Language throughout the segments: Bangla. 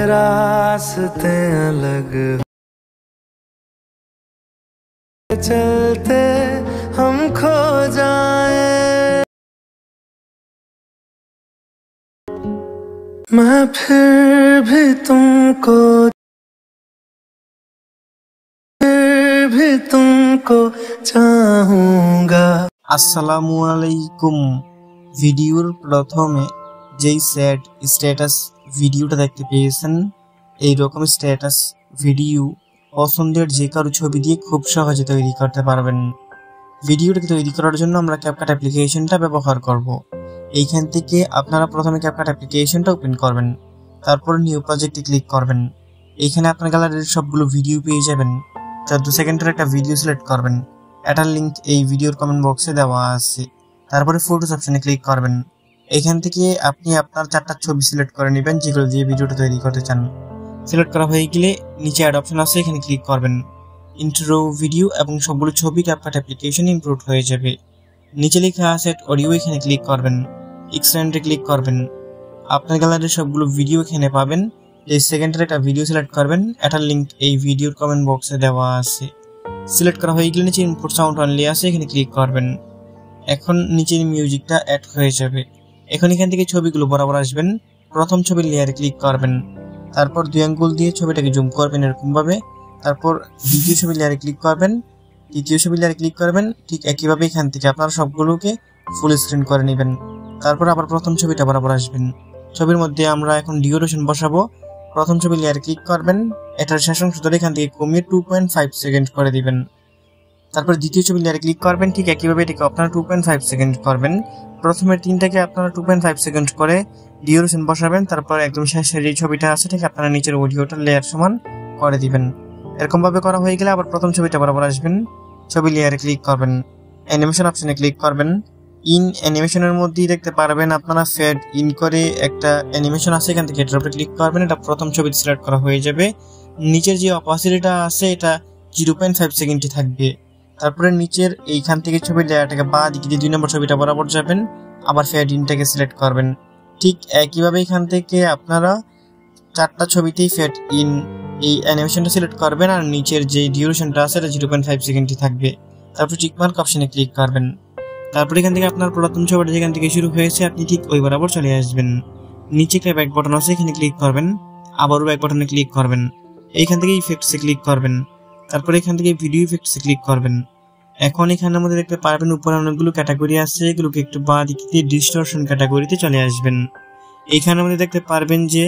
रास्ते अलग चलते हम खो जाए, मैं फिर भी तुमको चाहूंगा। আসসালামু আলাইকুম। ভিডিওর প্রথমে যেই স্যাড স্ট্যাটাস ভিডিওটা দেখতে পেয়েছেন, এই রকম স্ট্যাটাস ভিডিও পছন্দের যে কারো ছবি দিয়ে খুব সহজে তৈরি করতে পারবেন। ভিডিওটাকে তৈরি করার জন্য আমরা ক্যাপকাট অ্যাপ্লিকেশনটা ব্যবহার করব। এইখান থেকে আপনারা প্রথমে ক্যাপকাট অ্যাপ্লিকেশনটা ওপেন করবেন, তারপর নিউ প্রজেক্টে ক্লিক করবেন। এইখানে আপনার গ্যালারির সবগুলো ভিডিও পেয়ে যাবেন। 14 সেকেন্ডের একটা ভিডিও সিলেক্ট করবেন, এটার লিঙ্ক এই ভিডিওর কমেন্ট বক্সে দেওয়া আছে। তারপরে ফটোস অপশনে ক্লিক করবেন। এখান থেকে আপনি আপনার 4টা ছবি সিলেক্ট করে নেবেন যেগুলো দিয়ে ভিডিওটা তৈরি করতে চান। সিলেক্ট করা হয়ে গেলে নিচে অ্যাড অপশন আছে, এখানে ক্লিক করবেন। ইন্ট্রো ভিডিও এবং সবগুলো ছবি ক্যাপকাট অ্যাপ্লিকেশন ইনক্লুড হয়ে যাবে। নিচে লেখা আছে অডিও, এখানে ক্লিক করবেন। এক্সটেন্ডে ক্লিক করবেন। আপনার গ্যালারির সবগুলো ভিডিও এখানে পাবেন। 30 সেকেন্ডের একটা ভিডিও সিলেক্ট করবেন, এটার লিঙ্ক এই ভিডিওর কমেন্ট বক্সে দেওয়া আছে। সিলেক্ট করা হয়ে গেলে নিচে ইনপুট সাউন্ড অনলি আছে, এখানে ক্লিক করবেন। এখন নিচে মিউজিকটা অ্যাড হয়ে যাবে। এখন এখান থেকে ছবিগুলো বরাবর আসবেন, প্রথম ছবির লেয়ারে ক্লিক করবেন, তারপর 2 আঙ্গুল দিয়ে ছবিটাকে জুম করবেন এরকম ভাবে। তারপর দ্বিতীয় ছবির লেয়ারে ক্লিক করবেন, তৃতীয় ছবির লেয়ারে ক্লিক করবেন। ঠিক একইভাবে এখান থেকে আপনারা সবগুলোকে ফুল স্ক্রিন করে নেবেন। তারপর আবার প্রথম ছবিটা বরাবর আসবেন। ছবির মধ্যে আমরা এখন ডিউরেশন বসাবো। প্রথম ছবির লেয়ারে ক্লিক করবেন, এটার শেষ অংশ ধরে এখান থেকে কমিয়ে 2.5 সেকেন্ড করে দিবেন। তারপর দ্বিতীয় ছবির লেয়ারে ক্লিক করবেন, ঠিক একইভাবে এটাকে আপনারা 2.5 সেকেন্ড করবেন। প্রথমের 3টাকে আপনারা 2.5 সেকেন্ড করে ডিউরেশন বসাবেন। তারপর একদম শেষের যে ছবিটা আছে ঠিক আপনারা নিচের অডিওটার লেয়ার সমান করে দিবেন। এরকম ভাবে করা হয়ে গেলে আবার প্রথম ছবিটা বরাবর আসবেন, ছবি লেয়ারে ক্লিক করবেন, অ্যানিমেশন অপশনে ক্লিক করবেন। ইন অ্যানিমেশনের মধ্যেই দেখতে পারবেন আপনারা ফেড ইন করে একটা অ্যানিমেশন আছে, এখান থেকে এটার উপরে ক্লিক করবেন। এটা প্রথম ছবিতে সিলেক্ট করা হয়ে যাবে। নিচের যে অপাসিটিটা আছে এটা 0.5 সেকেন্ডই থাকবে। তারপরে নিচের এইখান থেকে ছবির লেয়ারটাকে বাঁ দিকে দিয়ে 2 নম্বর ছবিটা বরাবর যাবেন, আবার ফেড ইনটাকে সিলেক্ট করবেন। ঠিক একইভাবে এখান থেকে আপনারা 4টা ছবিতেই ফেড ইন এই অ্যানিমেশনটা সিলেক্ট করবেন, আর নিচের যে ডিউরেশনটা আছে এটা 0.5 সেকেন্ডই থাকবে। তারপর টিকমার্ক অপশনে ক্লিক করবেন। তারপর এখান থেকে আপনার পুরাতন ছবিটা যেখান থেকে শুরু হয়েছে আপনি ঠিক ওই বরাবর চলে আসবেন। নিচে একটা ব্যাক বাটন আছে, এখানে ক্লিক করবেন, আবারও ব্যাক বাটনে ক্লিক করবেন। এইখান থেকে ইফেক্টসে ক্লিক করবেন। তারপর এখান থেকে ভিডিও ইফেক্টসে ক্লিক করবেন। এখন এখানের মধ্যে দেখতে পারবেন উপরে অনেকগুলো ক্যাটাগরি আছে, এগুলোকে একটু বাঁ দিকে দিয়ে ডিস্টরশন ক্যাটাগরিতে চলে আসবেন। এইখানের মধ্যে দেখতে পারবেন যে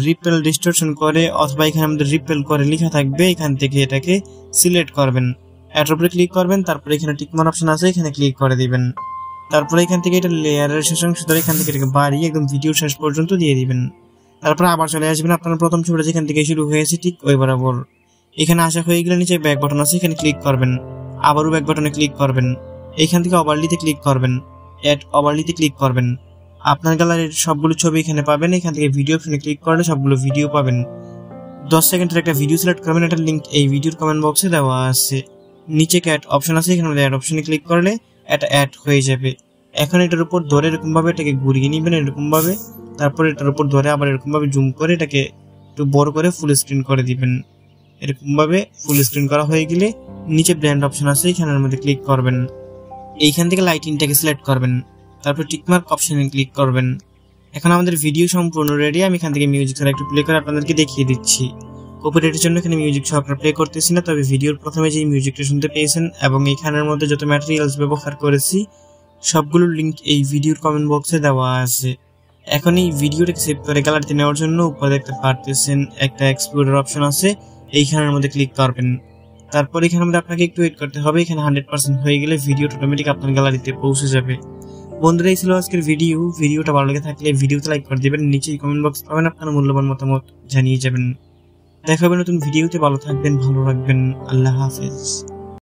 রিপেল ডিস্টরশন করে অথবা এখানের মধ্যে রিপেল করে লেখা থাকবে, এখান থেকে এটাকে সিলেক্ট করবেন, এটার উপরে ক্লিক করবেন। তারপর এখানে টিকমার্ক অপশন আছে, এখানে ক্লিক করে দিবেন। তারপর এখান থেকে এটা লেয়ারের শেষ অংশ ধরে এখান থেকে এটাকে বাড়িয়ে একদম ভিডিওর শেষ পর্যন্ত দিয়ে দিবেন। তারপর আবার চলে আসবেন আপনার প্রথম ছবিটা যেখান থেকে শুরু হয়েছে ঠিক ওই বরাবর। এখানে আসা হয়ে গেলে নিচে ব্যাক বাটন আছে, এখানে ক্লিক করবেন, আবারও ব্যাক বাটনে ক্লিক করবেন। এখান থেকে ওভারলিতে ক্লিক করবেন, অ্যাড ওভারলিতে ক্লিক করবেন। আপনার গ্যালারির সবগুলো ছবি এখানে পাবেন। এখান থেকে ভিডিও অপশনে ক্লিক করলে সবগুলো ভিডিও পাবেন। 10 সেকেন্ডের একটা ভিডিও সিলেক্ট করবেন, এটার লিঙ্ক এই ভিডিওর কমেন্ট বক্সে দেওয়া আছে। নিচে অ্যাড অপশন আছে, এখানে অ্যাড অপশনে ক্লিক করলে এটা অ্যাড হয়ে যাবে। এখন এটার উপর ধরে এরকম ভাবে এটাকে ঘুরিয়ে নেবেন এরকম ভাবে। তারপর এটার উপর ধরে আবার এরকম ভাবে জুম করে এটাকে একটু বড় করে ফুল স্ক্রিন করে দিবেন। এরকম ভাবে ফুল স্ক্রিন করা হয়ে গেলে নিচে ব্র্যান্ড অপশন আছে, এখানের মধ্যে ক্লিক করবেন। এইখান থেকে লাইটিংটাকে সিলেক্ট করবেন, তারপর টিকমার্ক অপশনে ক্লিক করবেন। এখন আমাদের ভিডিও সম্পূর্ণ রেডি। আমি এখান থেকে মিউজিক ছাড়া একটু প্লে করে আপনাদেরকে দেখিয়ে দিচ্ছি। কপিরাইটের জন্য এখানে মিউজিক সহকারে প্লে করতেছি না, তবে ভিডিওর প্রথমে যে মিউজিকটা শুনতে পেয়েছেন এবং এইখানের মধ্যে যত ম্যাটেরিয়ালস ব্যবহার করেছি সবগুলোর লিঙ্ক এই ভিডিওর কমেন্ট বক্সে দেওয়া আছে। এখন এই ভিডিওটাকে সেভ করে গ্যালারিতে নেওয়ার জন্য উপরে দেখতে পারতেছেন একটা এক্সপোর্টার অপশন আছে, এইখানের মধ্যে ক্লিক করবেন। তারপর এখানের মধ্যে আপনাকে একটু ওয়েট করতে হবে। এখানে 100% হয়ে গেলে ভিডিওটা অটোমেটিক আপনার গ্যালারিতে পৌঁছে যাবে। বন্ধুরা, এই ছিল আজকের ভিডিওটা ভালো লেগে থাকলে ভিডিওতে লাইক করে দিবেন, নিচেই কমেন্ট বক্স পাবেন, আপনার মূল্যবান মতামত জানিয়ে যাবেন। দেখা হবে নতুন ভিডিওতে। ভালো থাকবেন, ভালো রাখবেন। আল্লাহ হাফেজ।